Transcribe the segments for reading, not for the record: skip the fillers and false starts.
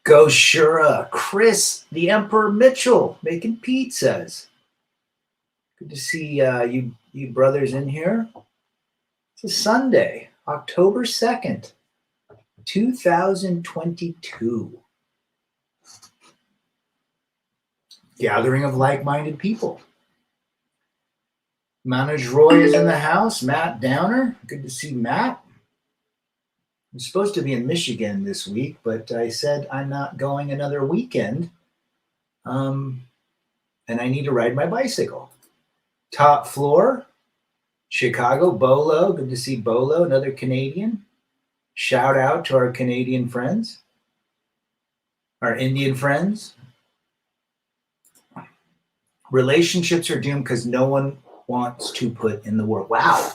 Go Shura. Chris, the Emperor Mitchell, making pizzas. Good to see you brothers in here. It's a Sunday, October 2nd, 2022. Gathering of like-minded people. Manoj Roy is in the house. Matt Downer. Good to see Matt. I'm supposed to be in Michigan this week, but I said I'm not going another weekend. And I need to ride my bicycle. Top floor, Chicago, Bolo. Good to see Bolo, another Canadian. Shout out to our Canadian friends, our Indian friends. Relationships are doomed because no one wants to put in the work. Wow.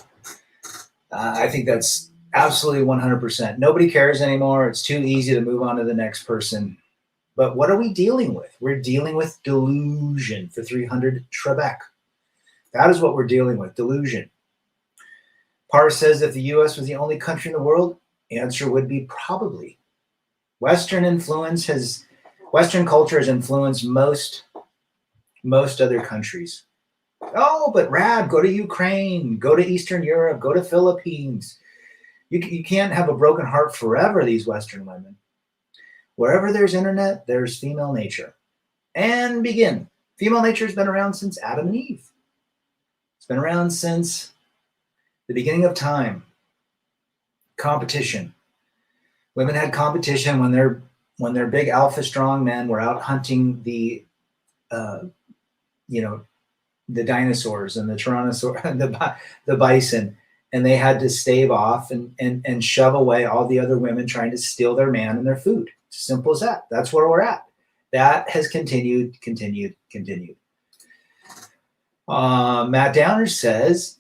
I think that's absolutely 100%. Nobody cares anymore. It's too easy to move on to the next person. But what are we dealing with? We're dealing with delusion for 300 Trebek. That is what we're dealing with, delusion. Parr says if the U.S. was the only country in the world, answer would be probably. Western culture has influenced most other countries. Oh, but Rad, go to Ukraine, go to Eastern Europe, go to Philippines. You can't have a broken heart forever, these Western women. Wherever there's internet, there's female nature. And begin. Female nature has been around since Adam and Eve. It's been around since the beginning of time. Competition. Women had competition when their big alpha strong men were out hunting the dinosaurs and the tyrannosaur, the bison, and they had to stave off and shove away all the other women trying to steal their man and their food. It's as simple as that. That's where we're at. That has continued. Matt Downer says,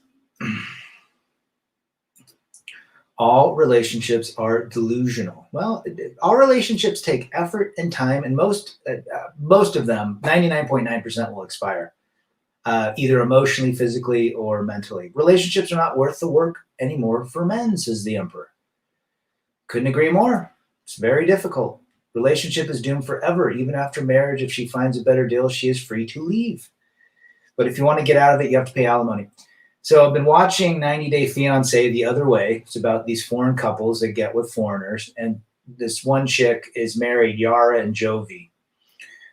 all relationships are delusional. Well, all relationships take effort and time, and most of them, 99.9%, will expire, either emotionally, physically, or mentally. Relationships are not worth the work anymore for men, says the Emperor. Couldn't agree more. It's very difficult. Relationship is doomed forever. Even after marriage, if she finds a better deal, she is free to leave. But if you want to get out of it, you have to pay alimony. So I've been watching 90 Day Fiancé the other way. It's about these foreign couples that get with foreigners. And this one chick is married, Yara and Jovi.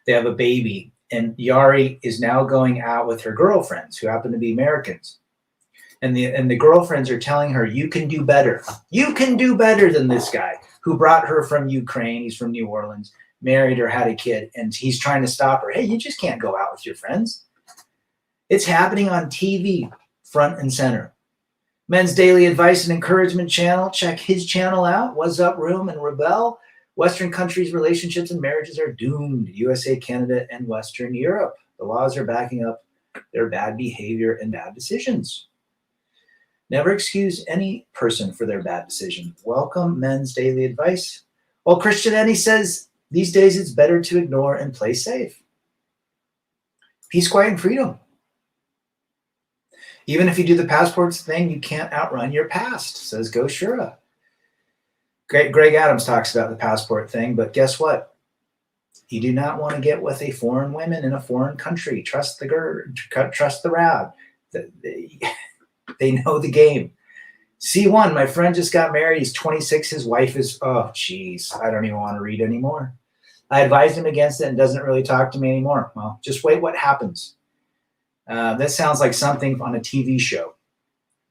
They have a baby. And Yari is now going out with her girlfriends who happen to be Americans. And the girlfriends are telling her, you can do better. You can do better than this guy who brought her from Ukraine. He's from New Orleans, married her, had a kid. And he's trying to stop her. Hey, you just can't go out with your friends. It's happening on TV, front and center. Men's Daily Advice and Encouragement channel. Check his channel out. What's Up Room and Rebel. Western countries' relationships and marriages are doomed. USA, Canada, and Western Europe. The laws are backing up their bad behavior and bad decisions. Never excuse any person for their bad decision. Welcome, Men's Daily Advice. Well, Christian Eddie says, these days it's better to ignore and play safe. Peace, quiet, and freedom. Even if you do the passports thing, you can't outrun your past, says Go Shura. Greg Adams talks about the passport thing, but guess what? You do not want to get with a foreign woman in a foreign country. Trust the GERD, trust the RAB. They know the game. C1, my friend just got married. He's 26. His wife is, oh, geez, I don't even want to read anymore. I advised him against it and doesn't really talk to me anymore. Well, just wait what happens. That sounds like something on a TV show.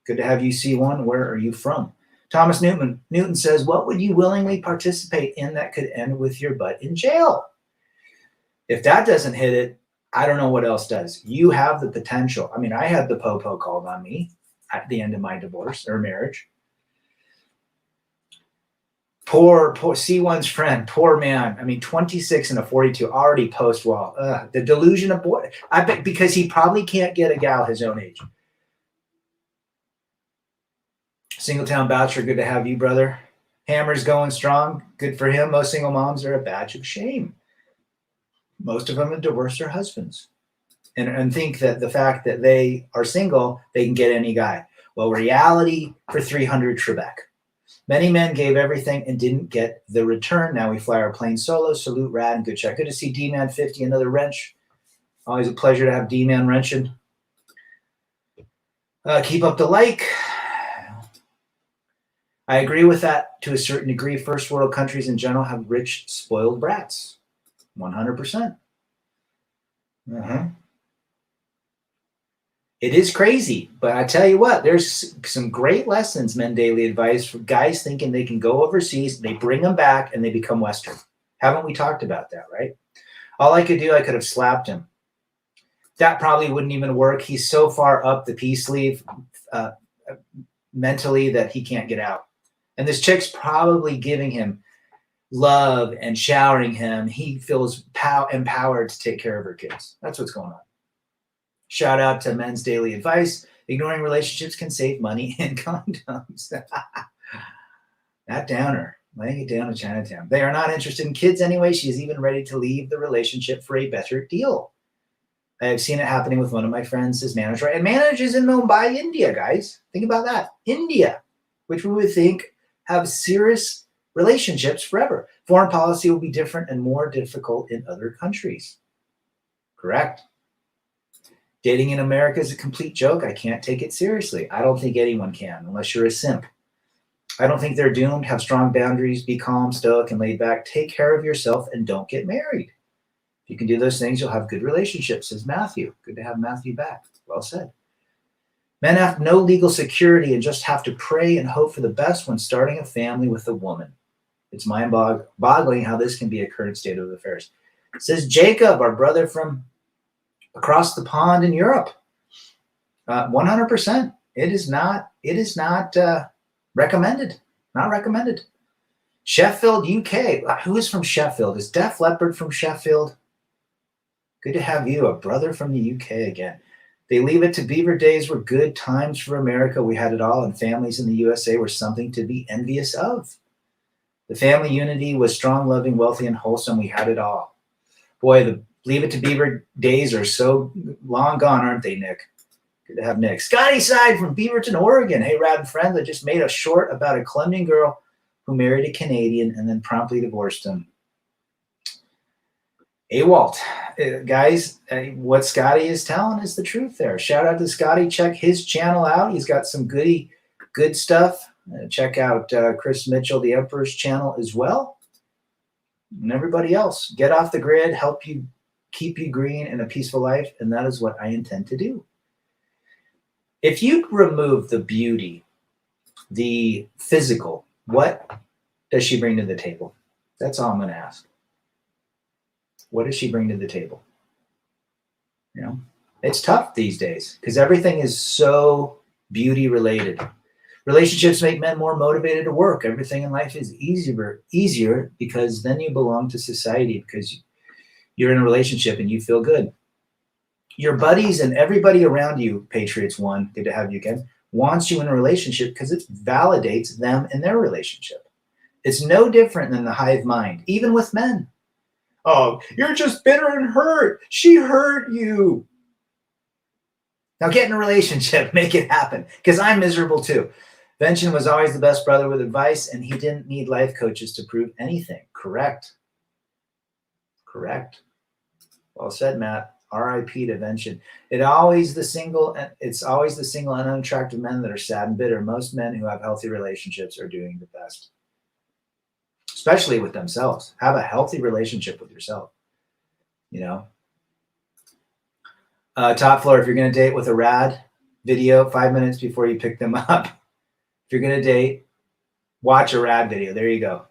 Good to have you, C1. Where are you from? Thomas Newton says, what would you willingly participate in that could end with your butt in jail? If that doesn't hit it, I don't know what else does. You have the potential. I mean, I had the po-po called on me at the end of my divorce or marriage. Poor C1's friend, poor man. I mean, 26 and a 42 already post-wall. The delusion of boy. I bet because he probably can't get a gal his own age. Singletown Bachelor, good to have you, brother. Hammer's going strong. Good for him. Most single moms are a badge of shame. Most of them have divorced their husbands and think that the fact that they are single, they can get any guy. Well, reality for 300 Trebek. Many men gave everything and didn't get the return. Now we fly our plane solo. Salute, rad, and good shot. Good to see D-Man 50, another wrench. Always a pleasure to have D-Man wrenching. Keep up the like. I agree with that to a certain degree. First world countries in general have rich, spoiled brats. 100%. It is crazy, but I tell you what, there's some great lessons, Men Daily Advice, for guys thinking they can go overseas, they bring them back, and they become Western. Haven't we talked about that, right? All I could do, I could have slapped him. That probably wouldn't even work. He's so far up the peace sleeve mentally that he can't get out. And this chick's probably giving him love and showering him. He feels empowered to take care of her kids. That's what's going on. Shout out to Men's Daily Advice. Ignoring relationships can save money in condoms. That downer. Laying it down to Chinatown. They are not interested in kids anyway. She is even ready to leave the relationship for a better deal. I have seen it happening with one of my friends, his manager. And managers in Mumbai, India, guys. Think about that. India, which we would think have serious relationships forever. Foreign policy will be different and more difficult in other countries. Correct. Dating in America is a complete joke. I can't take it seriously. I don't think anyone can, unless you're a simp. I don't think they're doomed. Have strong boundaries. Be calm, stoic, and laid back. Take care of yourself and don't get married. If you can do those things, you'll have good relationships, says Matthew. Good to have Matthew back. Well said. Men have no legal security and just have to pray and hope for the best when starting a family with a woman. It's mind-boggling how this can be a current state of affairs. Says Jacob, our brother from across the pond in Europe. 100%. It is not recommended. Not recommended. Sheffield, UK. Who is from Sheffield? Is Def Leppard from Sheffield? Good to have you, a brother from the UK again. They leave it to Beaver days were good times for America. We had it all, and families in the USA were something to be envious of. The family unity was strong, loving, wealthy, and wholesome. We had it all. Boy, the Leave It to Beaver days are so long gone, aren't they, Nick? Good to have Nick. Scotty Side from Beaverton, Oregon. Hey, Rad and friends, I just made a short about a Colombian girl who married a Canadian and then promptly divorced him. Hey, Walt. Guys, what Scotty is telling is the truth there. Shout out to Scotty. Check his channel out. He's got some good stuff. Check out Chris Mitchell, the Emperor's channel as well. And everybody else. Get off the grid, help you keep you green and a peaceful life, and that is what I intend to do. If you remove the beauty, the physical, what does she bring to the table? That's all I'm going to ask. What does she bring to the table? You know, it's tough these days because everything is so beauty related. Relationships make men more motivated to work. Everything in life is easier because then you belong to society because you're in a relationship and you feel good. Your buddies and everybody around you, Patriots One, good to have you again, wants you in a relationship because it validates them in their relationship. It's no different than the hive mind, even with men. Oh, you're just bitter and hurt. She hurt you. Now get in a relationship, make it happen, because I'm miserable too. Vention was always the best brother with advice, and he didn't need life coaches to prove anything. Correct. Correct. Well said, Matt. R.I.P. to Vention. It's always the single and unattractive men that are sad and bitter. Most men who have healthy relationships are doing the best, especially with themselves. Have a healthy relationship with yourself. You know. Top floor. If you're going to date with a rad, video 5 minutes before you pick them up. If you're going to date, watch a rad video. There you go.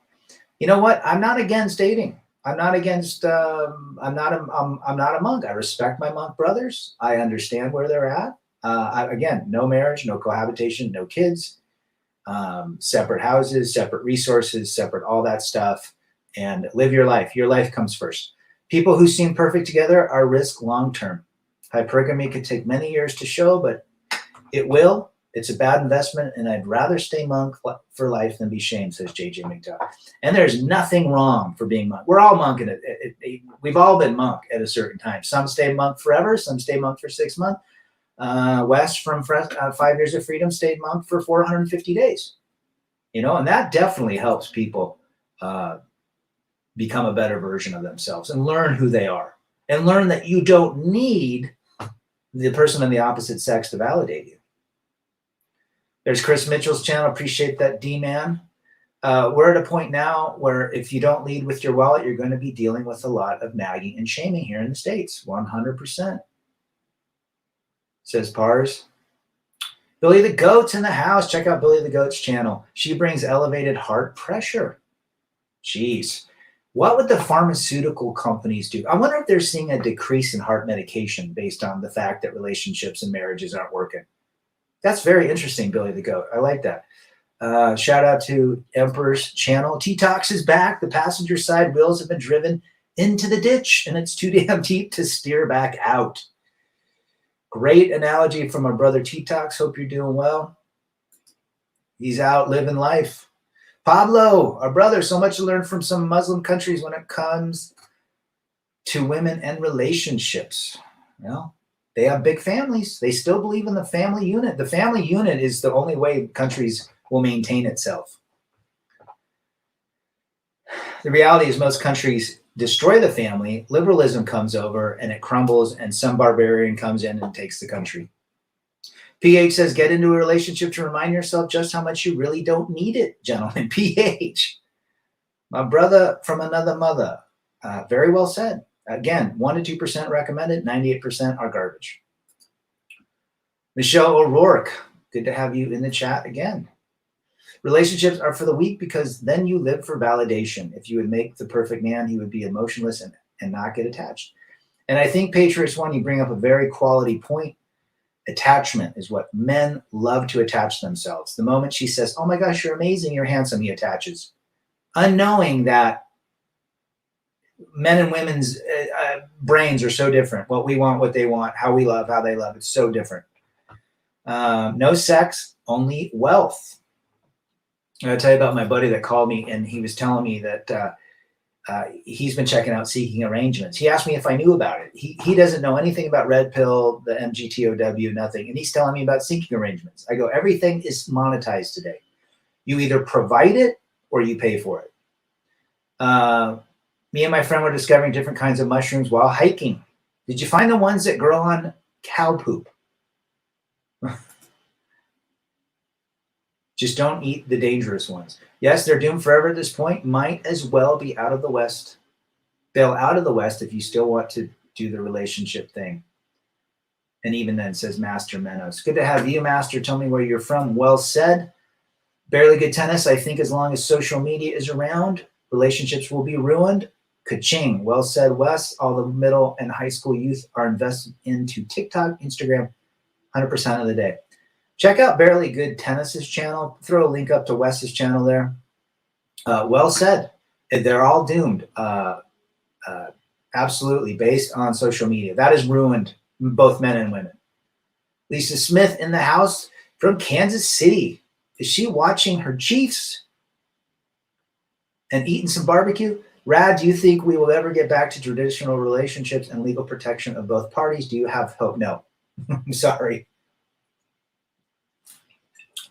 You know what? I'm not against dating. I'm not against. I'm not a monk. I respect my monk brothers. I understand where they're at. Again, no marriage, no cohabitation, no kids, separate houses, separate resources, separate all that stuff, and live your life. Your life comes first. People who seem perfect together are risk long term. Hypergamy could take many years to show, but it will. It's a bad investment, and I'd rather stay monk for life than be shamed, says JJ McDuck. And there's nothing wrong for being monk. We're all monk in it. We've all been monk at a certain time. Some stay monk forever. Some stay monk for 6 months. West from 5 Years of Freedom stayed monk for 450 days. And that definitely helps people become a better version of themselves and learn who they are and learn that you don't need the person of the opposite sex to validate you. There's Chris Mitchell's channel. Appreciate that, D-Man. We're at a point now where if you don't lead with your wallet, you're going to be dealing with a lot of nagging and shaming here in the States. 100%. Says Pars. Billy the Goat's in the house. Check out Billy the Goat's channel. She brings elevated heart pressure. Jeez. What would the pharmaceutical companies do? I wonder if they're seeing a decrease in heart medication based on the fact that relationships and marriages aren't working. That's very interesting, Billy the Goat. I like that. Shout out to Emperor's channel. T-Tox is back. The passenger side wheels have been driven into the ditch, and it's too damn deep to steer back out. Great analogy from our brother T-Tox. Hope you're doing well. He's out living life. Pablo, our brother, so much to learn from some Muslim countries when it comes to women and relationships. Well, they have big families. They still believe in the family unit. The family unit is the only way countries will maintain itself. The reality is most countries destroy the family, liberalism comes over and it crumbles, and some barbarian comes in and takes the country. PH says, get into a relationship to remind yourself just how much you really don't need it, gentlemen. PH, my brother from another mother. Very well said. Again, 1% to 2% recommended, 98% are garbage. Michelle O'Rourke, good to have you in the chat again. Relationships are for the weak because then you live for validation. If you would make the perfect man, he would be emotionless and not get attached. And I think, Patriots One, you bring up a very quality point. Attachment is what men love to attach themselves. The moment she says, oh my gosh, you're amazing, you're handsome, he attaches. Unknowing that men and women's brains are so different. What we want, what they want, how we love, how they love, it's so different. No sex, only wealth. I'll tell you about my buddy that called me, and he was telling me that he's been checking out Seeking Arrangements. He asked me if I knew about it. He doesn't know anything about Red Pill, the MGTOW, nothing. And he's telling me about Seeking Arrangements. I go, everything is monetized today. You either provide it or you pay for it. Me and my friend were discovering different kinds of mushrooms while hiking. Did you find the ones that grow on cow poop? Just don't eat the dangerous ones. Yes, they're doomed forever at this point. Might as well be out of the West. Bail out of the West if you still want to do the relationship thing. And even then, says Master Menos. Good to have you, Master. Tell me where you're from. Well said. Barely Good Tennis. I think as long as social media is around, relationships will be ruined. Ka-ching. Well said, Wes. All the middle and high school youth are invested into TikTok, Instagram, 100% of the day. Check out Barely Good Tennis's channel. Throw a link up to Wes's channel there. Well said. They're all doomed. Absolutely, based on social media. That has ruined both men and women. Lisa Smith in the house from Kansas City. Is she watching her Chiefs and eating some barbecue? Rad, do you think we will ever get back to traditional relationships and legal protection of both parties? Do you have hope? No. I'm sorry.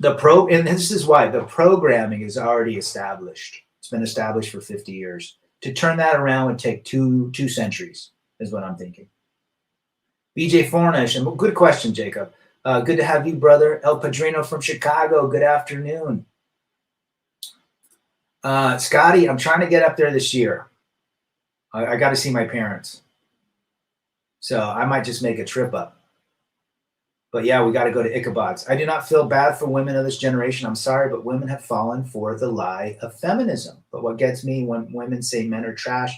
And this is why the programming is already established. It's been established for 50 years. To turn that around would take two centuries, is what I'm thinking. BJ Fornish, and good question, Jacob. Good to have you, brother. El Padrino from Chicago. Good afternoon. Scotty, I'm trying to get up there this year. I got to see my parents. So I might just make a trip up. But yeah, we got to go to Ichabod's. I do not feel bad for women of this generation. I'm sorry, but women have fallen for the lie of feminism. But what gets me when women say men are trash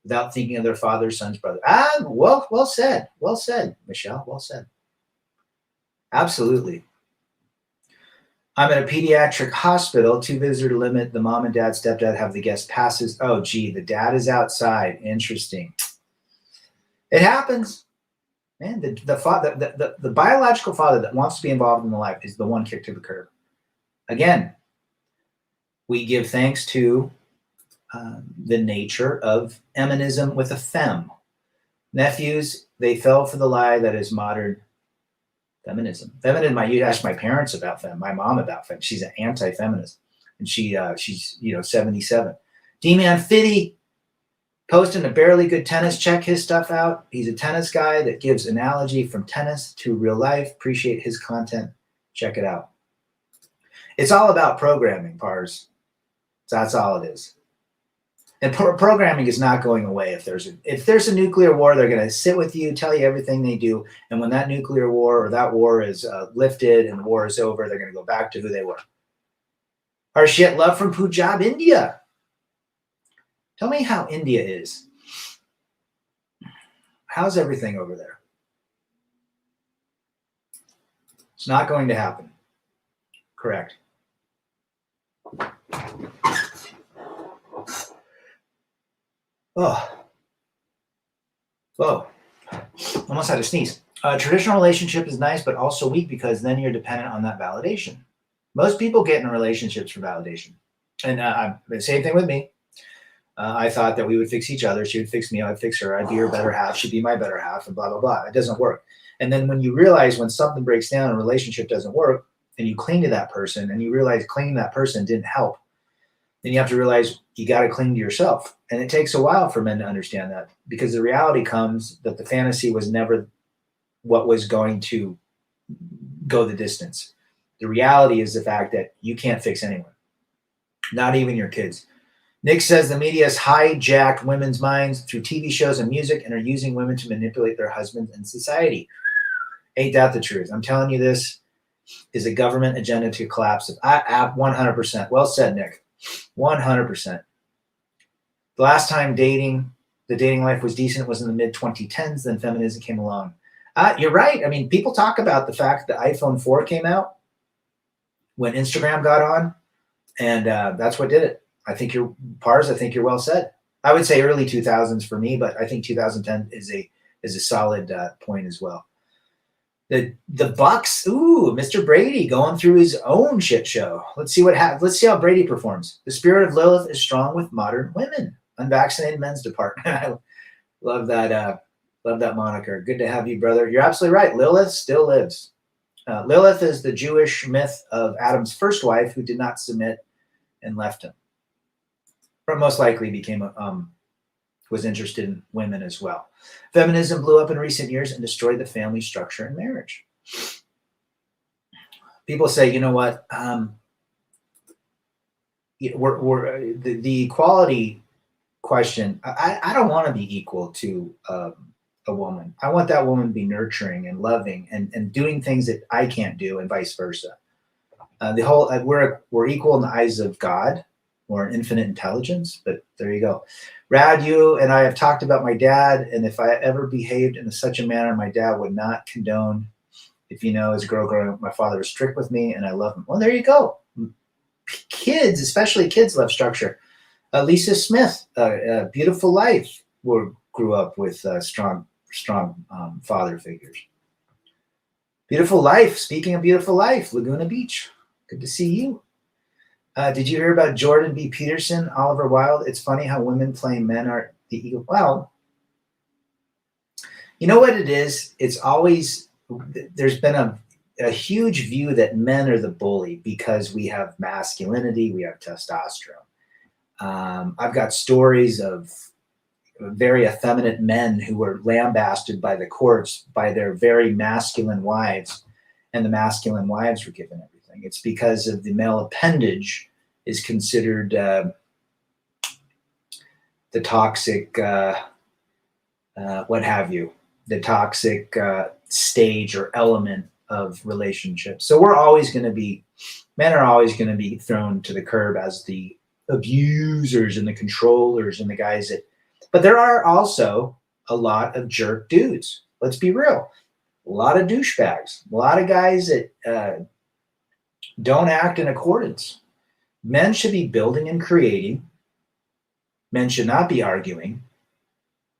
without thinking of their father, son's brother. Well said. Well said, Michelle. Well said. Absolutely. I'm at a pediatric hospital, 2 visitor limit. The mom and dad, stepdad have the guest passes. Oh, gee, the dad is outside. Interesting. It happens. Man, the biological father that wants to be involved in the life is the one kicked to the curb. Again, we give thanks to the nature of eminism with a fem. Nephews, they fell for the lie that is modern feminism. Feminism, you'd ask my parents about fem, my mom about fem. She's an anti-feminist. and she's 77. D-Man Fitty posting a barely good tennis. Check his stuff out. He's a tennis guy that gives analogy from tennis to real life. Appreciate his content. Check it out. It's all about programming, Pars. That's all it is. And programming is not going away. If there's a nuclear war, they're going to sit with you, tell you everything they do. And when that nuclear war or that war is lifted and the war is over, they're going to go back to who they were. Harshit Love from Punjab, India. Tell me how India is. How's everything over there? It's not going to happen. Correct. Oh. Whoa. Almost had to sneeze. A traditional relationship is nice, but also weak because then you're dependent on that validation. Most people get in relationships for validation. And the same thing with me. I thought that we would fix each other. She would fix me. I'd fix her. I'd be her better half. She'd be my better half, and blah, blah, blah. It doesn't work. And then when you realize when something breaks down, a relationship doesn't work, and you cling to that person, and you realize clinging to that person didn't help, then you have to realize you got to cling to yourself. And it takes a while for men to understand that, because the reality comes that the fantasy was never what was going to go the distance. The reality is the fact that you can't fix anyone, not even your kids. Nick says the media has hijacked women's minds through TV shows and music and are using women to manipulate their husbands in society. Ain't that the truth? I'm telling you, this is a government agenda to collapse it. 100%. Well said, Nick. 100%. The last time the dating life was decent was in the mid-2010s. Then feminism came along. You're right. I mean, people talk about the fact that iPhone 4 came out when Instagram got on, and that's what did it. I think you're well said. I would say early 2000s for me, but I think 2010 is a solid point as well. The Bucks, Mr. Brady going through his own shit show. Let's see let's see how Brady performs. The spirit of Lilith is strong with modern women. Unvaccinated men's department. I love that moniker. Good to have you, brother. You're absolutely right. Lilith still lives. Lilith is the Jewish myth of Adam's first wife who did not submit and left him. But most likely was interested in women as well. Feminism blew up in recent years and destroyed the family structure and marriage. People say, you know what? The equality question. I don't want to be equal to a woman. I want that woman to be nurturing and loving and doing things that I can't do, and vice versa. We're equal in the eyes of God. Or an infinite intelligence, but there you go. Rad, you and I have talked about my dad, and if I ever behaved in such a manner, my dad would not condone. If you know, as a girl growing up, my father was strict with me, and I love him. Well, there you go. Kids, especially kids, love structure. Lisa Smith, Beautiful Life, grew up with strong father figures. Beautiful Life. Speaking of Beautiful Life, Laguna Beach. Good to see you. Did you hear about Jordan B. Peterson, Oliver Wilde? It's funny how women playing men are the equal. Well, you know what it is? It's always, there's been a huge view that men are the bully because we have masculinity, we have testosterone. I've got stories of very effeminate men who were lambasted by the courts by their very masculine wives, and the masculine wives were given everything. It's because of the male appendage is considered the toxic, what have you, the toxic stage or element of relationships. So men are always going to be thrown to the curb as the abusers and the controllers and the guys but there are also a lot of jerk dudes. Let's be real. A lot of douchebags, a lot of guys that don't act in accordance. Men should be building and creating. Men should not be arguing.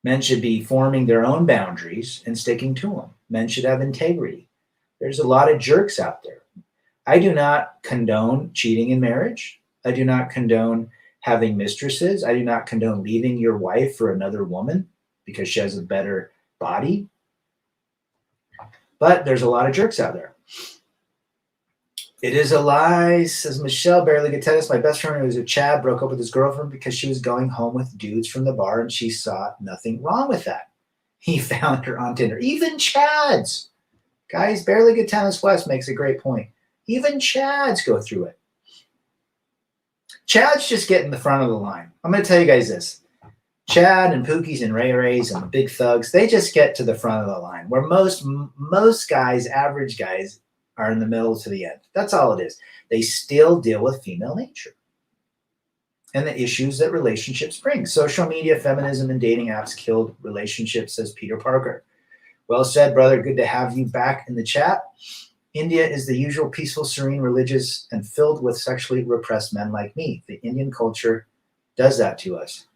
Men should be forming their own boundaries and sticking to them. Men should have integrity. There's a lot of jerks out there. I do not condone cheating in marriage. I do not condone having mistresses. I do not condone leaving your wife for another woman because she has a better body. But there's a lot of jerks out there. It is a lie, says Michelle. Barely good tennis. My best friend who was a Chad broke up with his girlfriend because she was going home with dudes from the bar and she saw nothing wrong with that. He found her on Tinder. Even Chads. Guys, Barely Good Tennis West makes a great point. Even Chads go through it. Chads just get in the front of the line. I'm going to tell you guys this. Chad and Pookies and Ray Rays and the big thugs, they just get to the front of the line, where most guys, average guys, are in the middle to the end. That's all it is. They still deal with female nature and the issues that relationships bring. Social media, feminism, and dating apps killed relationships, says Peter Parker. Well said, brother. Good to have you back in the chat. India is the usual peaceful, serene, religious, and filled with sexually repressed men like me. The Indian culture does that to us.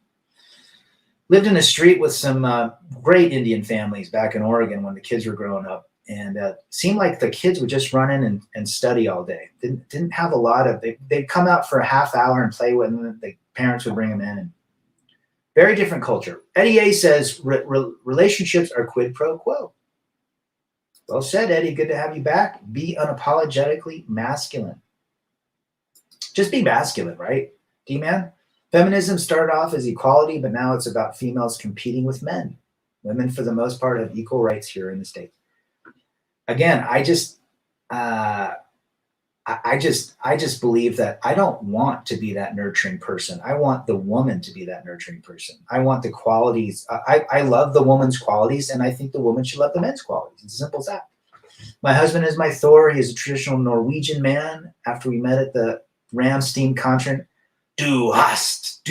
Lived in a street with some great Indian families back in Oregon when the kids were growing up. And seemed like the kids would just run in and study all day. Didn't have a lot of, they'd come out for a half hour and play with them. The parents would bring them in. And very different culture. Eddie A says relationships are quid pro quo. Well said, Eddie. Good to have you back. Be unapologetically masculine. Just be masculine, right? D-man? Feminism started off as equality, but now it's about females competing with men. Women, for the most part, have equal rights here in the States. Again, I just believe that I don't want to be that nurturing person. I want the woman to be that nurturing person. I want the qualities. I love the woman's qualities, and I think the woman should love the men's qualities. It's as simple as that. My husband is my Thor. He is a traditional Norwegian man. After we met at the Ramstein concert, Du hast.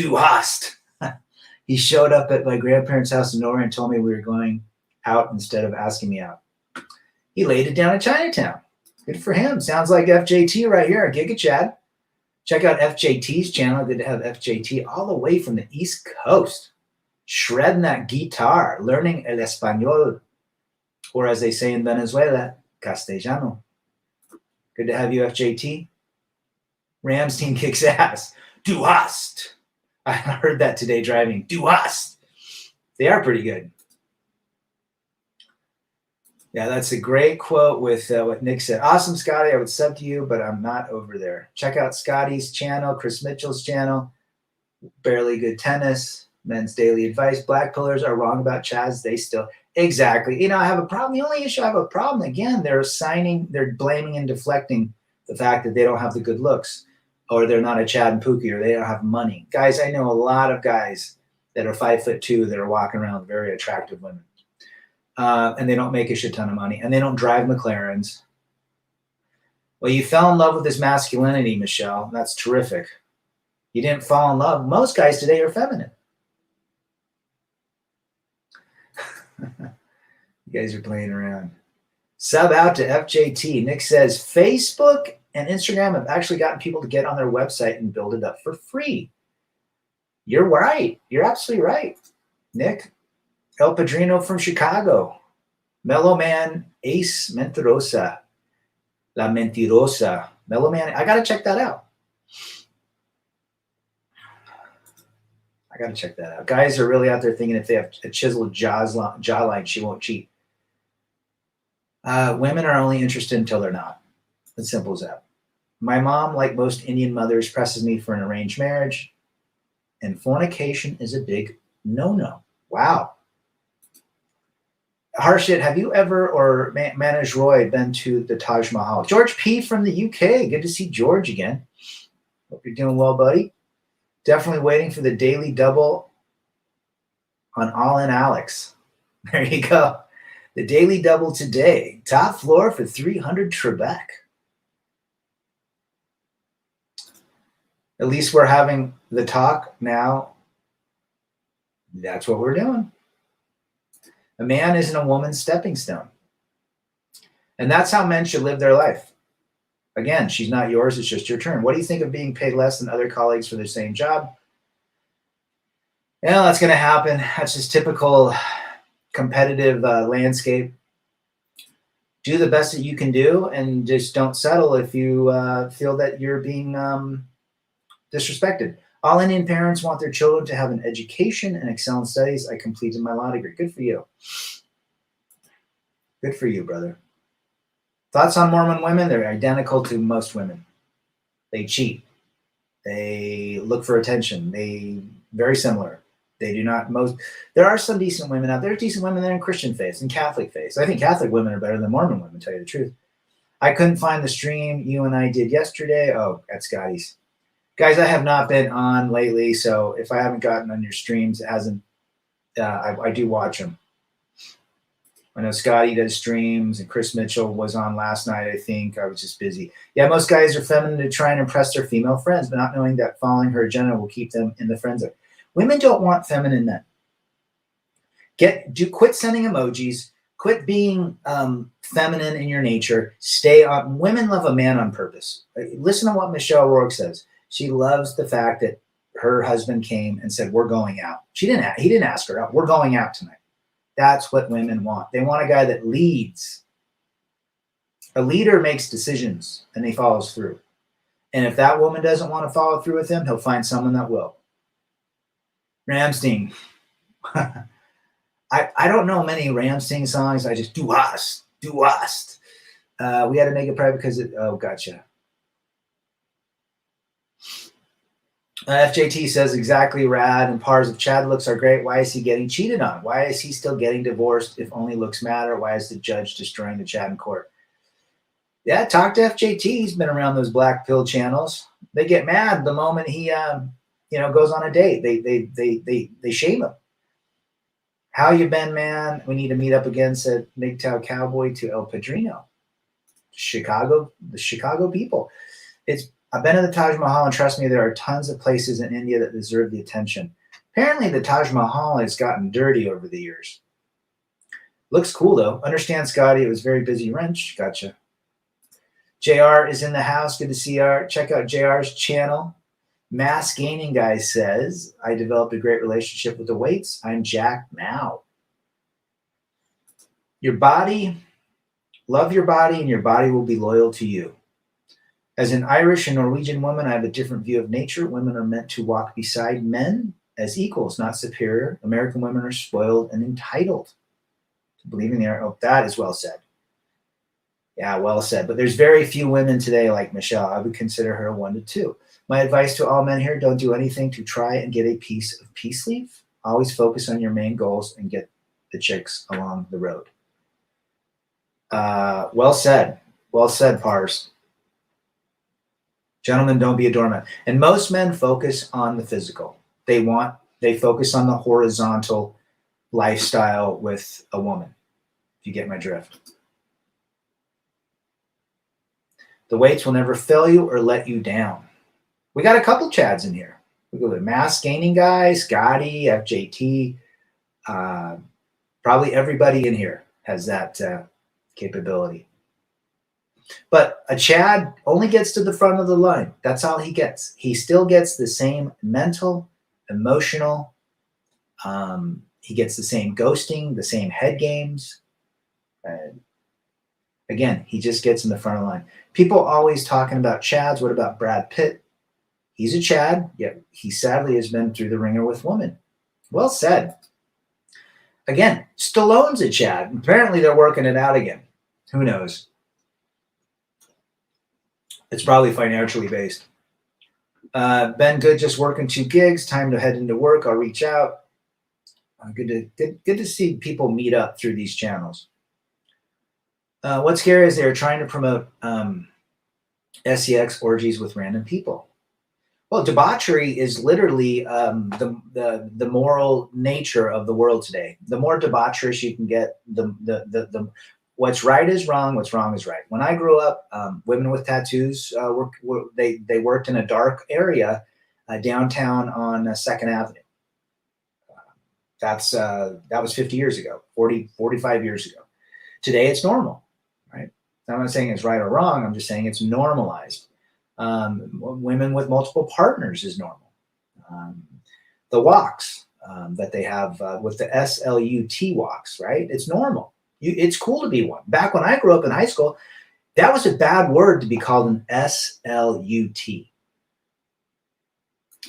He showed up at my grandparents' house in Norway and told me we were going out instead of asking me out. He laid it down in Chinatown. Good for him. Sounds like FJT right here. Giga Chad. Check out FJT's channel. Good to have FJT all the way from the East Coast. Shredding that guitar. Learning el español. Or as they say in Venezuela, castellano. Good to have you, FJT. Ramstein kicks ass. Du hast. I heard that today driving. Du hast. They are pretty good. Yeah, that's a great quote with what Nick said. Awesome, Scotty. I would sub to you, but I'm not over there. Check out Scotty's channel, Chris Mitchell's channel, Barely Good Tennis, Men's Daily Advice. Black pillars are wrong about Chaz. They still, exactly. You know, I have a problem. The only issue I have a problem, again, they're blaming and deflecting the fact that they don't have the good looks, or they're not a Chad and Pookie, or they don't have money. Guys, I know a lot of guys that are 5'2" that are walking around with very attractive women. And they don't make a shit ton of money, and they don't drive McLarens. Well, you fell in love with this masculinity, Michelle. That's terrific. You didn't fall in love. Most guys today are feminine. You guys are playing around. Sub out to FJT. Nick says Facebook and Instagram have actually gotten people to get on their website and build it up for free. You're right. You're absolutely right, Nick. El Padrino from Chicago. Mellow Man Ace Mentirosa. La Mentirosa. Mellow Man. I got to check that out. Guys are really out there thinking if they have a chiseled jawline, she won't cheat. Women are only interested until they're not. As simple as that. My mom, like most Indian mothers, presses me for an arranged marriage, and fornication is a big no-no. Wow. Harshit, have you ever, or Manoj Roy, been to the Taj Mahal? George P. from the UK. Good to see George again. Hope you're doing well, buddy. Definitely waiting for the daily double on All In Alex. There you go. The daily double today. Top floor for 300 Trebek. At least we're having the talk now. That's what we're doing. A man isn't a woman's stepping stone. And that's how men should live their life. Again, she's not yours. It's just your turn. What do you think of being paid less than other colleagues for the same job? Yeah, that's going to happen. That's just typical competitive landscape. Do the best that you can do, and just don't settle if you feel that you're being disrespected. All Indian parents want their children to have an education and excel in studies. I completed my law degree. Good for you. Good for you, brother. Thoughts on Mormon women? They're identical to most women. They cheat. They look for attention. They very similar. They do not most. There are some decent women out there. Decent women that are in Christian faiths and Catholic faiths. I think Catholic women are better than Mormon women. To tell you the truth. I couldn't find the stream you and I did yesterday. Oh, at Scotty's. Guys, I have not been on lately, so if I haven't gotten on your streams, it hasn't. I do watch them. I know Scotty does streams, and Chris Mitchell was on last night, I think. I was just busy. Yeah, most guys are feminine to try and impress their female friends, but not knowing that following her agenda will keep them in the friend zone. Women don't want feminine men. Quit sending emojis. Quit being feminine in your nature. Stay on. Women love a man on purpose. Listen to what Michelle Rourke says. She loves the fact that her husband came and said, "We're going out." He didn't ask her out. We're going out tonight. That's what women want. They want a guy that leads. A leader makes decisions and he follows through. And if that woman doesn't want to follow through with him, he'll find someone that will. Ramstein. I don't know many Ramstein songs. I just do us. We had to make it private because gotcha. FJT says exactly rad and pars of Chad looks are great. Why is he getting cheated on? Why is he still getting divorced if only looks matter? Why is the judge destroying the Chad in court? Yeah, talk to FJT. He's been around those black pill channels. They get mad the moment he goes on a date. They shame him. How you been, man? We need to meet up again, said MGTOW Cowboy to El Padrino. The Chicago people. I've been to the Taj Mahal, and trust me, there are tons of places in India that deserve the attention. Apparently, the Taj Mahal has gotten dirty over the years. Looks cool, though. Understand, Scotty, it was very busy wrench. Gotcha. JR is in the house. Good to see you. Check out JR's channel. Mass Gaining Guy says, I developed a great relationship with the weights. I'm jacked now. Your body, love your body, and your body will be loyal to you. As an Irish and Norwegian woman, I have a different view of nature. Women are meant to walk beside men as equals, not superior. American women are spoiled and entitled to believing they are. Oh, that is well said. Yeah, well said. But there's very few women today like Michelle. I would consider her a 1 to 2. My advice to all men here, don't do anything to try and get a piece of peace leave. Always focus on your main goals and get the chicks along the road. Well said. Well said, Pars. Gentlemen, don't be a doormat. And most men focus on the physical. They focus on the horizontal lifestyle with a woman, if you get my drift. The weights will never fail you or let you down. We got a couple Chads in here. We go to Mass Gaining Guy, Scotty, FJT. Probably everybody in here has that capability. But a Chad only gets to the front of the line. That's all he gets. He still gets the same mental, emotional. He gets the same ghosting, the same head games. Again, he just gets in the front of the line. People always talking about Chads. What about Brad Pitt? He's a Chad, yet he sadly has been through the ringer with women. Well said. Again, Stallone's a Chad. Apparently they're working it out again. Who knows? It's probably financially based. Ben Good just working 2 gigs. Time to head into work. I'll reach out. Good to see people meet up through these channels. What's scary is they're trying to promote sex orgies with random people. Well, debauchery is literally the moral nature of the world today. The more debaucherous you can get, the what's right is wrong, what's wrong is right. When I grew up, women with tattoos they worked in a dark area downtown on 2nd Avenue. That was 50 years ago, 45 years ago. Today it's normal, right? I'm not saying it's right or wrong. I'm just saying it's normalized. Women with multiple partners is normal. The walks that they have with the SLUT walks, right? It's normal. It's cool to be one. Back when I grew up in high school, that was a bad word to be called an SLUT.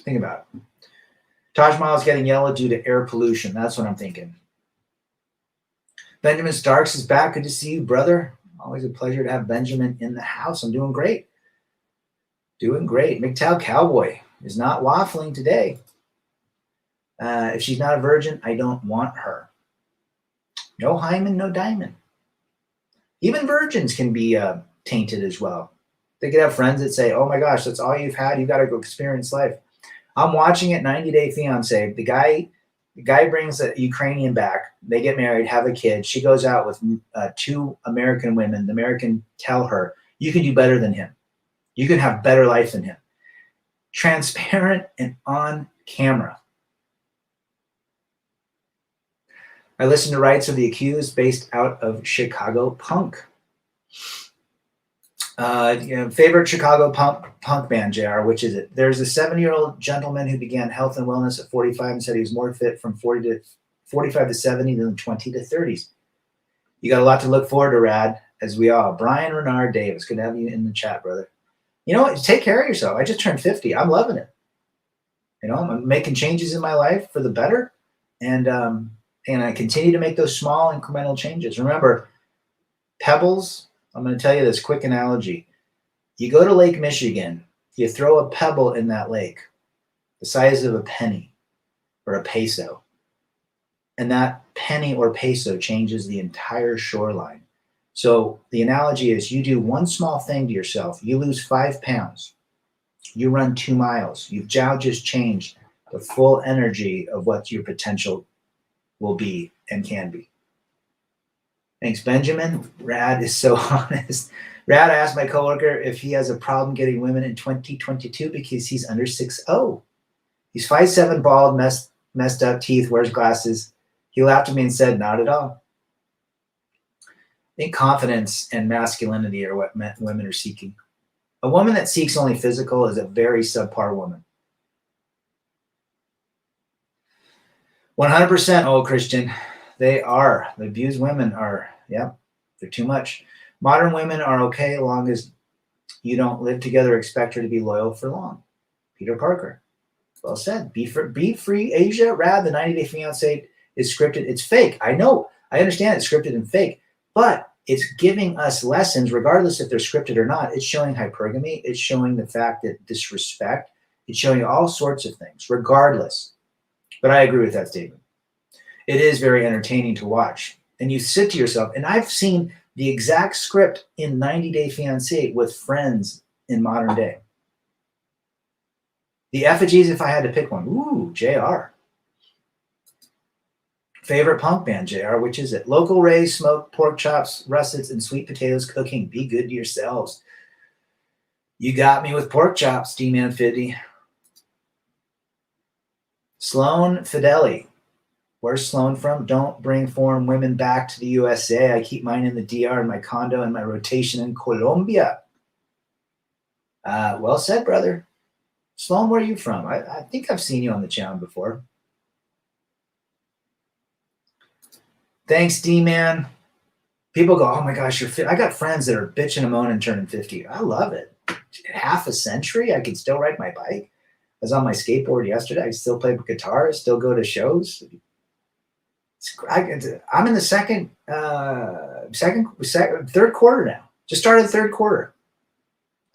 Think about it. Taj Mahal is getting yellow due to air pollution. That's what I'm thinking. Benjamin Starks is back. Good to see you, brother. Always a pleasure to have Benjamin in the house. I'm doing great. Doing great. MGTOW Cowboy is not waffling today. If she's not a virgin, I don't want her. No hymen, no diamond. Even virgins can be tainted as well. They could have friends that say, oh my gosh, that's all you've had. You got to go experience life. I'm watching it, 90 Day Fiance. The guy brings a Ukrainian back. They get married, have a kid. She goes out with 2 American women. The American tell her, you can do better than him. You can have better life than him. Transparent and on camera. I listen to Rights of the Accused based out of Chicago punk. Favorite Chicago punk band, JR, which is it? There's a 70-year-old gentleman who began health and wellness at 45 and said he was more fit from 45 to 70 than 20 to 30s. You got a lot to look forward to, Rad, as we all. Brian Renard Davis, good to have you in the chat, brother. You know what? Take care of yourself. I just turned 50. I'm loving it. I'm making changes in my life for the better, and I continue to make those small incremental changes. Remember, pebbles. I'm going to tell you this quick analogy. You go to Lake Michigan, you throw a pebble in that lake, the size of a penny or a peso, and that penny or peso changes the entire shoreline. So the analogy is you do one small thing to yourself, you lose 5 pounds, you run 2 miles, you've now just changed the full energy of what your potential will be and can be. Thanks, Benjamin. Rad is so honest. Rad, I asked my coworker if he has a problem getting women in 2022 because he's under 6'0". He's 5'7", bald, messed up teeth, wears glasses. He laughed at me and said, not at all. I think confidence and masculinity are what women are seeking. A woman that seeks only physical is a very subpar woman. 100% old Christian. They are. The abused women are, they're too much. Modern women are okay as long as you don't live together, expect her to be loyal for long. Peter Parker. Well said. Be free, Asia. Rad, the 90 Day Fiancé is scripted. It's fake. I know. I understand it's scripted and fake. But it's giving us lessons, regardless if they're scripted or not. It's showing hypergamy. It's showing the fact that disrespect. It's showing all sorts of things, regardless. But I agree with that statement. It is very entertaining to watch. And you sit to yourself, and I've seen the exact script in 90 Day Fiancé with friends in modern day. The effigies, if I had to pick one. Ooh, JR. Favorite punk band, JR, which is it? Local Rays, smoked pork chops, russets, and sweet potatoes cooking. Be good to yourselves. You got me with pork chops, D-Man 50. Sloan Fideli. Where's Sloan from? Don't bring foreign women back to the USA. I keep mine in the DR in my condo and my rotation in Colombia. Well said, brother. Sloan, where are you from? I think I've seen you on the channel before. Thanks, D-Man. People go, oh my gosh, you're fit. I got friends that are bitching and moaning turning 50. I love it. Half a century, I can still ride my bike. I was on my skateboard yesterday. I still play guitar, still go to shows. I'm in the third quarter now. Just started the third quarter.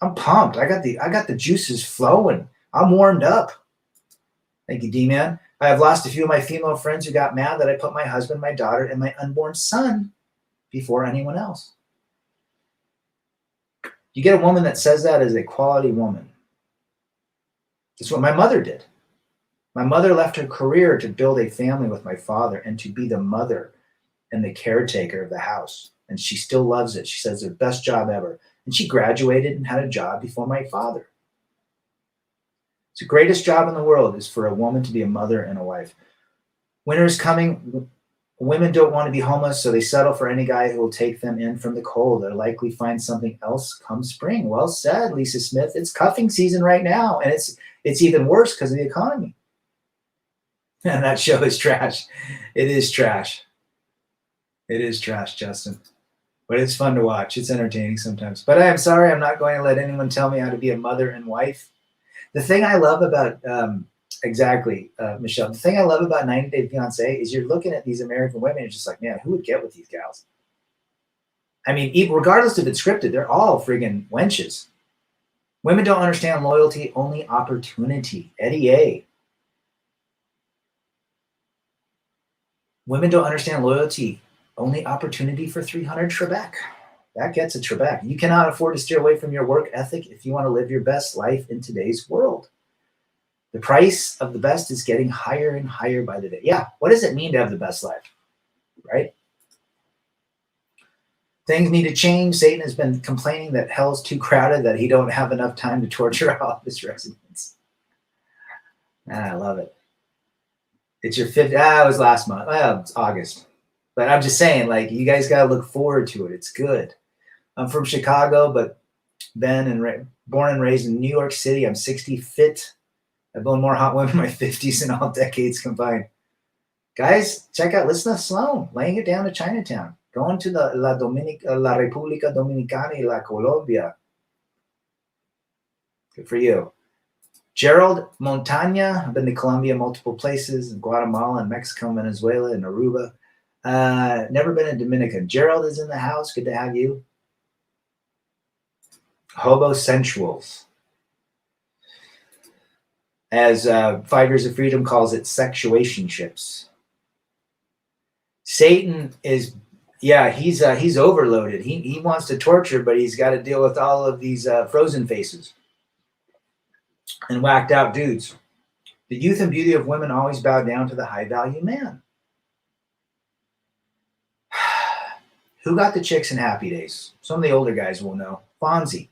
I'm pumped. I got the juices flowing. I'm warmed up. Thank you, D-Man. I have lost a few of my female friends who got mad that I put my husband, my daughter, and my unborn son before anyone else. You get a woman that says that as a quality woman. That's what my mother did. My mother left her career to build a family with my father and to be the mother and the caretaker of the house. And she still loves it. She says it's the best job ever. And she graduated and had a job before my father. It's the greatest job in the world is for a woman to be a mother and a wife. Winter is coming. Women don't want to be homeless, so they settle for any guy who will take them in from the cold. They'll likely find something else come spring. Well said, Lisa Smith. It's cuffing season right now, and it's even worse because of the economy. And that show is trash. It is trash. It is trash, Justin. But it's fun to watch. It's entertaining sometimes. But I am sorry, I'm not going to let anyone tell me how to be a mother and wife. The thing I love about, Michelle, the thing I love about 90 Day Fiancé is you're looking at these American women and you're just like, man, who would get with these gals? I mean, even regardless if it's scripted, they're all friggin' wenches. Women don't understand loyalty, only opportunity. Eddie A. Women don't understand loyalty, only opportunity for 300 Trebek. That gets a Trebek. You cannot afford to steer away from your work ethic if you want to live your best life in today's world. The price of the best is getting higher and higher by the day. Yeah, what does it mean to have the best life, right? Things need to change. Satan has been complaining that hell's too crowded, that he don't have enough time to torture all of his residents. I love it. It's your 50th. It was last month. Well, it's August. But I'm just saying, like, you guys got to look forward to it. It's good. I'm from Chicago, but born and raised in New York City. I'm 60 fit. I've blown more hot women in my 50s than all decades combined. Guys, check out, listen to Sloan, laying it down to Chinatown, going to La República Dominicana y La Colombia. Good for you. Gerald Montaña, I've been to Colombia multiple places, in Guatemala and Mexico, Venezuela, and Aruba. Never been in Dominican. Gerald is in the house. Good to have you. Hobosensuals. As 5 Years of Freedom calls it, sexuationships. Satan is, he's overloaded. He wants to torture, but he's got to deal with all of these frozen faces and whacked out dudes. The youth and beauty of women always bow down to the high value man. Who got the chicks in Happy Days? Some of the older guys will know. Fonzie.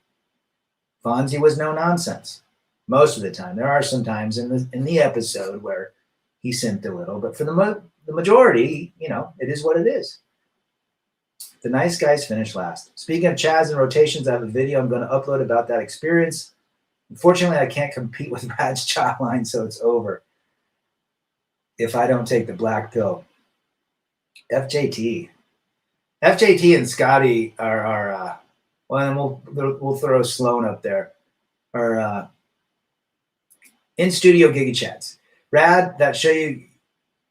Fonzie was no nonsense most of the time. There are some times in the episode where he simped a little, but for the majority, it is what it is. The nice guys finish last. Speaking of Chads and rotations, I have a video I'm going to upload about that experience. Unfortunately, I can't compete with Brad's jawline, so it's over if I don't take the black pill. FJT and Scotty are well, and we'll throw Sloan up there. Are in studio Giga Chats. Brad, that show you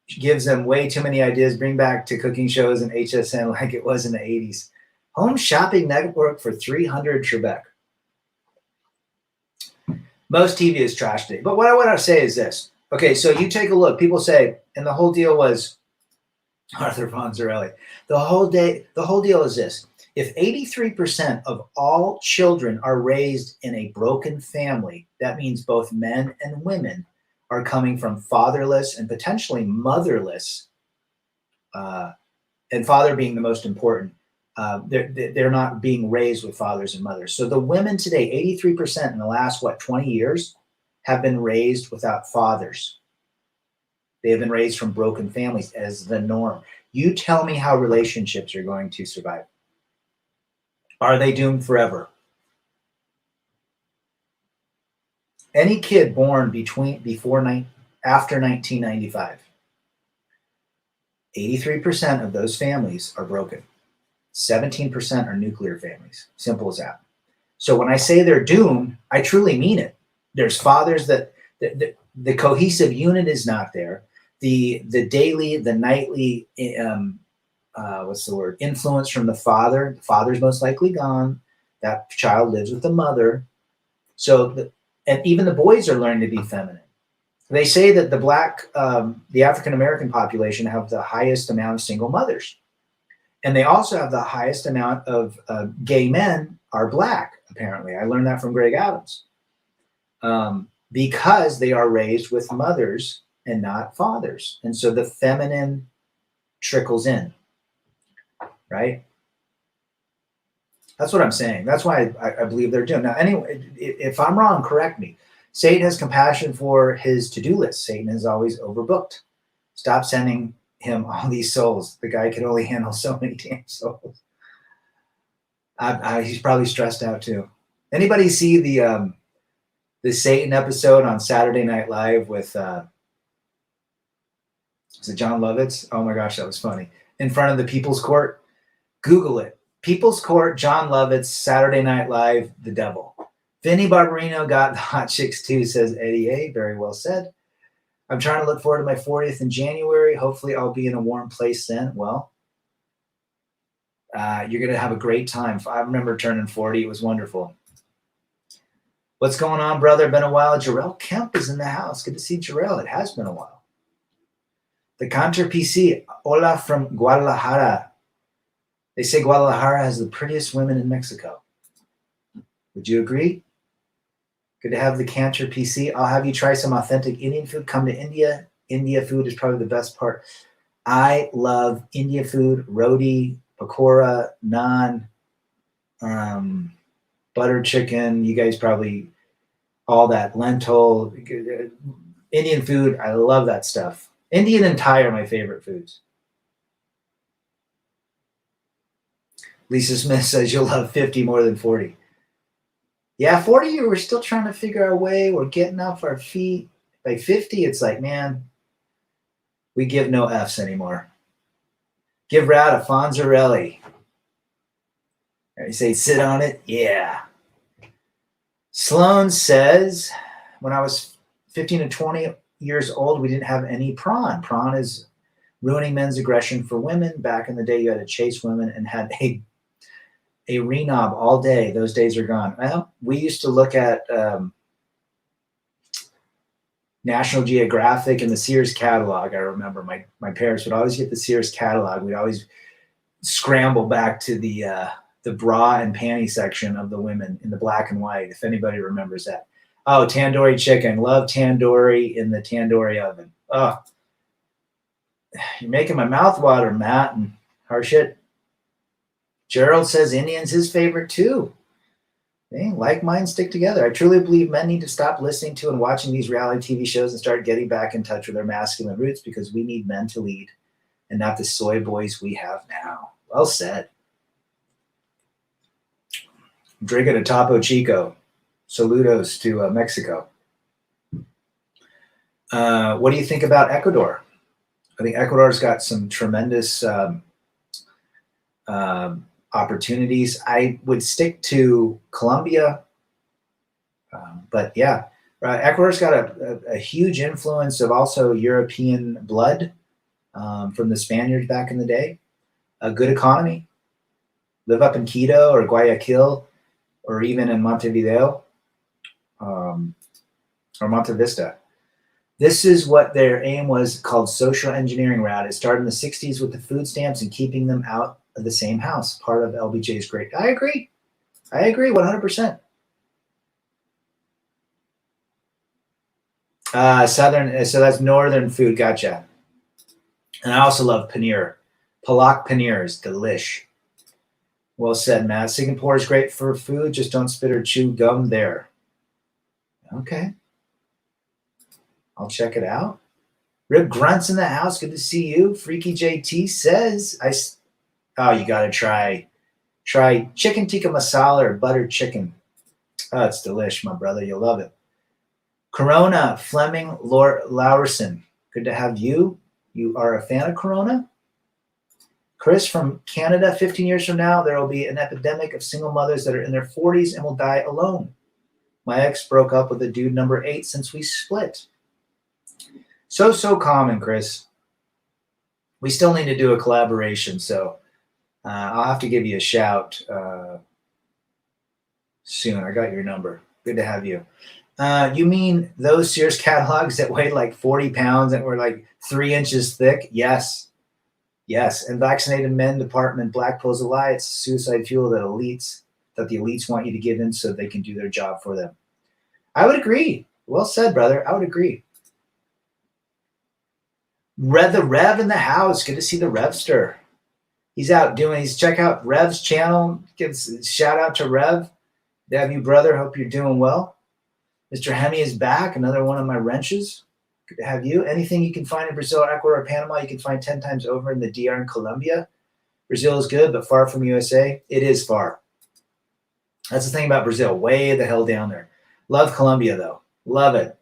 gives them way too many ideas. Bring back to cooking shows and HSN like it was in the 80s. Home shopping network for 300 Trebek. Most TV is trash today. But what I want to say is this. Okay, so you take a look. People say, and the whole deal was Arthur Fonzarelli. The whole deal is this. If 83% of all children are raised in a broken family, that means both men and women are coming from fatherless and potentially motherless, and father being the most important. They're not being raised with fathers and mothers. So the women today, 83% in the last, 20 years, have been raised without fathers. They have been raised from broken families as the norm. You tell me how relationships are going to survive. Are they doomed forever? Any kid born after 1995, 83% of those families are broken. 17% are nuclear families. Simple as that. So when I say they're doomed, I truly mean it. There's fathers that the cohesive unit is not there. The daily, the nightly, influence from the father. The father's most likely gone. That child lives with the mother. So, and even the boys are learning to be feminine. They say that the African-American population have the highest amount of single mothers. And they also have the highest amount of gay men are black, apparently. I learned that from Greg Adams. Because they are raised with mothers and not fathers. And so the feminine trickles in, right? That's what I'm saying. That's why I believe they're doing. Now, anyway, if I'm wrong, correct me. Satan has compassion for his to-do list. Satan is always overbooked. Stop sending him all these souls. The guy can only handle so many damn souls. He's probably stressed out too. Anybody see the Satan episode on Saturday Night Live with is it John Lovitz? Oh my gosh, that was funny. In front of the People's Court. Google it. People's Court, John Lovitz, Saturday Night Live, the devil. Vinny Barbarino got the hot chicks too, says Eddie A. Very well said. I'm trying to look forward to my 40th in January. Hopefully I'll be in a warm place then. Well, You're going to have a great time. I remember turning 40. It was wonderful. What's going on, brother? Been a while. Jarrell Kemp is in the house. Good to see Jarrell. It has been a while. The Cantor PC. Hola from Guadalajara. They say Guadalajara has the prettiest women in Mexico. Would you agree? Good to have the Cantor PC. I'll have you try some authentic Indian food. Come to India. India food is probably the best part. I love India food, roti, pakora, naan, butter chicken. You guys probably, all that, lentil, Indian food. I love that stuff. Indian and Thai are my favorite foods. Lisa Smith says you'll love 50 more than 40. Yeah, 40, we're still trying to figure our way. We're getting off our feet. By 50, it's like, man, we give no Fs anymore. Give Rad a Fonzarelli. You say, sit on it? Yeah. Sloan says, when I was 15 to 20 years old, we didn't have any prawn. Prawn is ruining men's aggression for women. Back in the day, you had to chase women and had a renob all day. Those days are gone. Well, we used to look at National Geographic and the Sears catalog. I remember my parents would always get the Sears catalog. We'd always scramble back to the bra and panty section of the women in the black and white, if anybody remembers that. Oh, tandoori chicken. Love tandoori in the tandoori oven. Oh, you're making my mouth water, Matt and Harshit. Gerald says Indian's his favorite too. Dang, like minds stick together. I truly believe men need to stop listening to and watching these reality TV shows and start getting back in touch with their masculine roots, because we need men to lead and not the soy boys we have now. Well said. I'm drinking a Topo Chico. Saludos to Mexico. What do you think about Ecuador? I think Ecuador's got some tremendous opportunities. I would stick to Colombia, but yeah, Ecuador's got a huge influence of also European blood from the Spaniards back in the day. A good economy. Live up in Quito or Guayaquil, or even in Montevideo or Montevista. This is what their aim was, called social engineering, Rad. It started in the 60s with the food stamps and keeping them out of the same house. Part of LBJ's great. I agree 100%. Southern, so that's northern food. Gotcha. And I also love paneer. Palak paneer is delish. Well said, Matt. Singapore is great for food. Just don't spit or chew gum there. Okay. I'll check it out. Rib Grunts in the house. Good to see you. Freaky JT says, oh, you got to try chicken tikka masala or buttered chicken. Oh, it's delish, my brother. You'll love it. Corona, Fleming Laurson. Good to have you. You are a fan of Corona? Chris from Canada, 15 years from now, there will be an epidemic of single mothers that are in their 40s and will die alone. My ex broke up with a dude number 8 since we split. So common, Chris. We still need to do a collaboration, so I'll have to give you a shout soon. I got your number. Good to have you. You mean those Sears catalogs that weighed like 40 pounds and were like 3 inches thick? Yes. And Vaccinated Men Department, Black Pills a Lie. It's suicide fuel that the elites want you to give in so they can do their job for them. I would agree. Well said, brother. I would agree. The Rev in the house. Good to see the Revster. He's check out Rev's channel. Shout out to Rev. Good to have you, brother. Hope you're doing well. Mr. Hemi is back. Another one of my wrenches. Good to have you. Anything you can find in Brazil, Ecuador, or Panama, you can find 10 times over in the DR and Colombia. Brazil is good, but far from USA. It is far. That's the thing about Brazil. Way the hell down there. Love Colombia, though. Love it.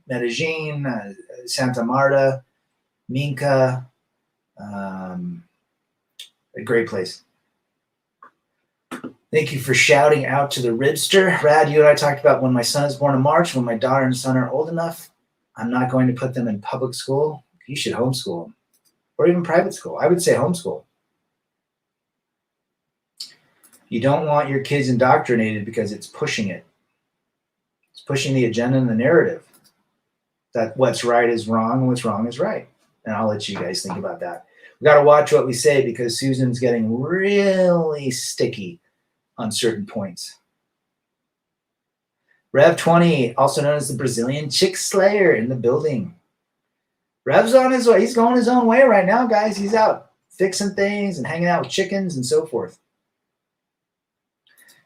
Medellin, Santa Marta, Minca. A great place. Thank you for shouting out to the Ribster. Rad, you and I talked about when my son is born in March, when my daughter and son are old enough, I'm not going to put them in public school. You should homeschool them, or even private school. I would say homeschool. You don't want your kids indoctrinated because it's pushing it. It's pushing the agenda and the narrative that what's right is wrong and what's wrong is right. And I'll let you guys think about that. We got to watch what we say because Susan's getting really sticky on certain points. Rev 20, also known as the Brazilian Chick Slayer, in the building. Rev's on his way. He's going his own way right now, guys. He's out fixing things and hanging out with chickens and so forth.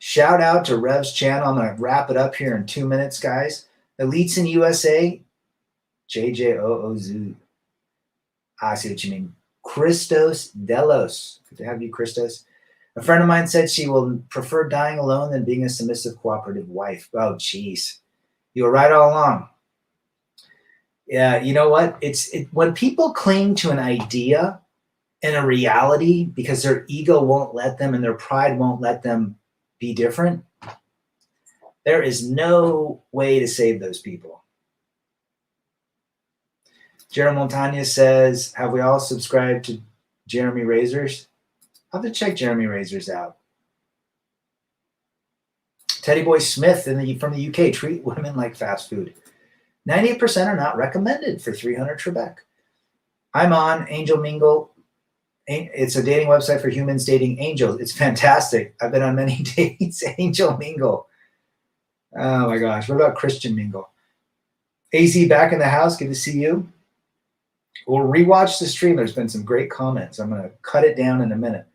Shout out to Rev's channel. I'm going to wrap it up here in 2 minutes, guys. Elites in USA, JJOOZ. I see what you mean. Christos Delos. Good to have you, Christos. A friend of mine said she will prefer dying alone than being a submissive, cooperative wife. Oh, geez. You were right all along. Yeah, you know what? When people cling to an idea and a reality because their ego won't let them and their pride won't let them be different, there is no way to save those people. Jeremy Montagna says, have we all subscribed to Jeremy Razors? I'll have to check Jeremy Razors out. Teddy Boy Smith from the UK, treat women like fast food. 98% are not recommended for 300 Trebek. I'm on Angel Mingle. It's a dating website for humans dating angels. It's fantastic. I've been on many dates. Angel Mingle. Oh my gosh. What about Christian Mingle? AZ back in the house. Good to see you. We'll rewatch the stream. There's been some great comments. I'm going to cut it down in a minute.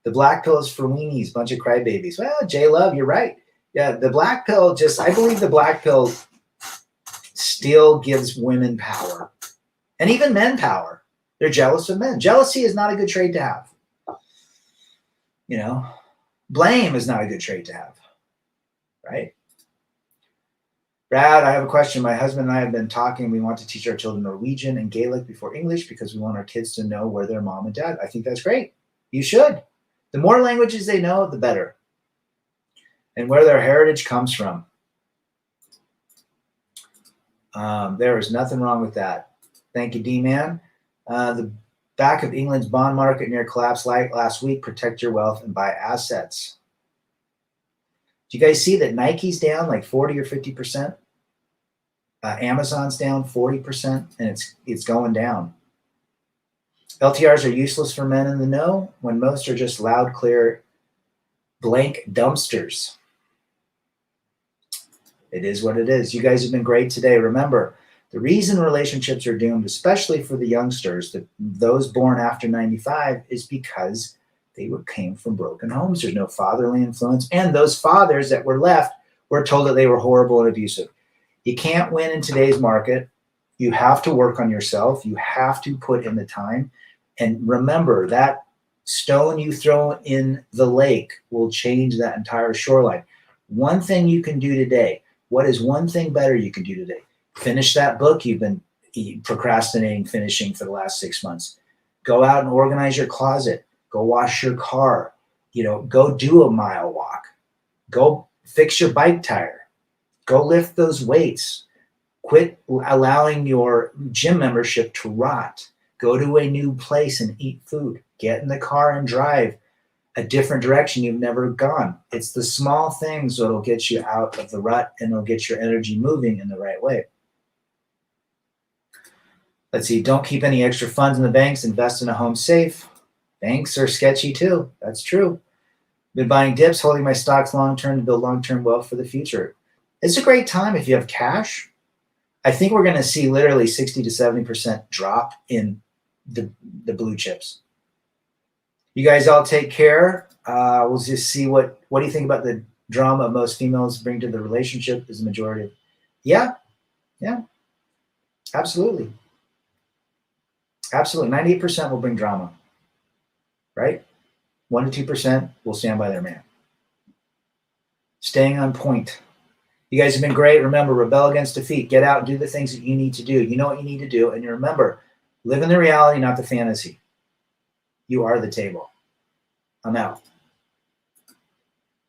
The black pill is for weenies, bunch of crybabies. Well, J Love, you're right. Yeah, the black pill I believe the black pill still gives women power and even men power. They're jealous of men. Jealousy is not a good trait to have. You know, blame is not a good trait to have, right? Brad, I have a question. My husband and I have been talking. We want to teach our children Norwegian and Gaelic before English because we want our kids to know where their mom and dad. I think that's great. You should. The more languages they know, the better. And where their heritage comes from. There is nothing wrong with that. Thank you, D-Man. The back of England's bond market near collapse last week. Protect your wealth and buy assets. Do you guys see that Nike's down like 40 or 50%? Amazon's down 40%, and it's going down. LTRs are useless for men in the know when most are just loud, clear, blank dumpsters. It is what it is. You guys have been great today. Remember, the reason relationships are doomed, especially for the youngsters, those born after 95, is because they came from broken homes. There's no fatherly influence. And those fathers that were left were told that they were horrible and abusive. You can't win in today's market. You have to work on yourself. You have to put in the time. And remember, that stone you throw in the lake will change that entire shoreline. One thing you can do today. What is one thing better you can do today? Finish that book you've been procrastinating finishing for the last 6 months. Go out and organize your closet. Go wash your car. Go do a mile walk. Go fix your bike tire. Go lift those weights. Quit allowing your gym membership to rot. Go to a new place and eat food. Get in the car and drive a different direction you've never gone. It's the small things that'll get you out of the rut and it'll get your energy moving in the right way. Let's see. Don't keep any extra funds in the banks. Invest in a home safe. Banks are sketchy too. That's true. Been buying dips, holding my stocks long-term to build long-term wealth for the future. It's a great time if you have cash. I think we're going to see literally 60 to 70% drop in the blue chips. You guys all take care. We'll just see what do you think about the drama most females bring to the relationship is the majority of. Yeah, absolutely. Absolutely. 98% will bring drama, right? 1 to 2% will stand by their man. Staying on point. You guys have been great. Remember, rebel against defeat. Get out and do the things that you need to do. You know what you need to do. And you remember, live in the reality, not the fantasy. You are the table. I'm out.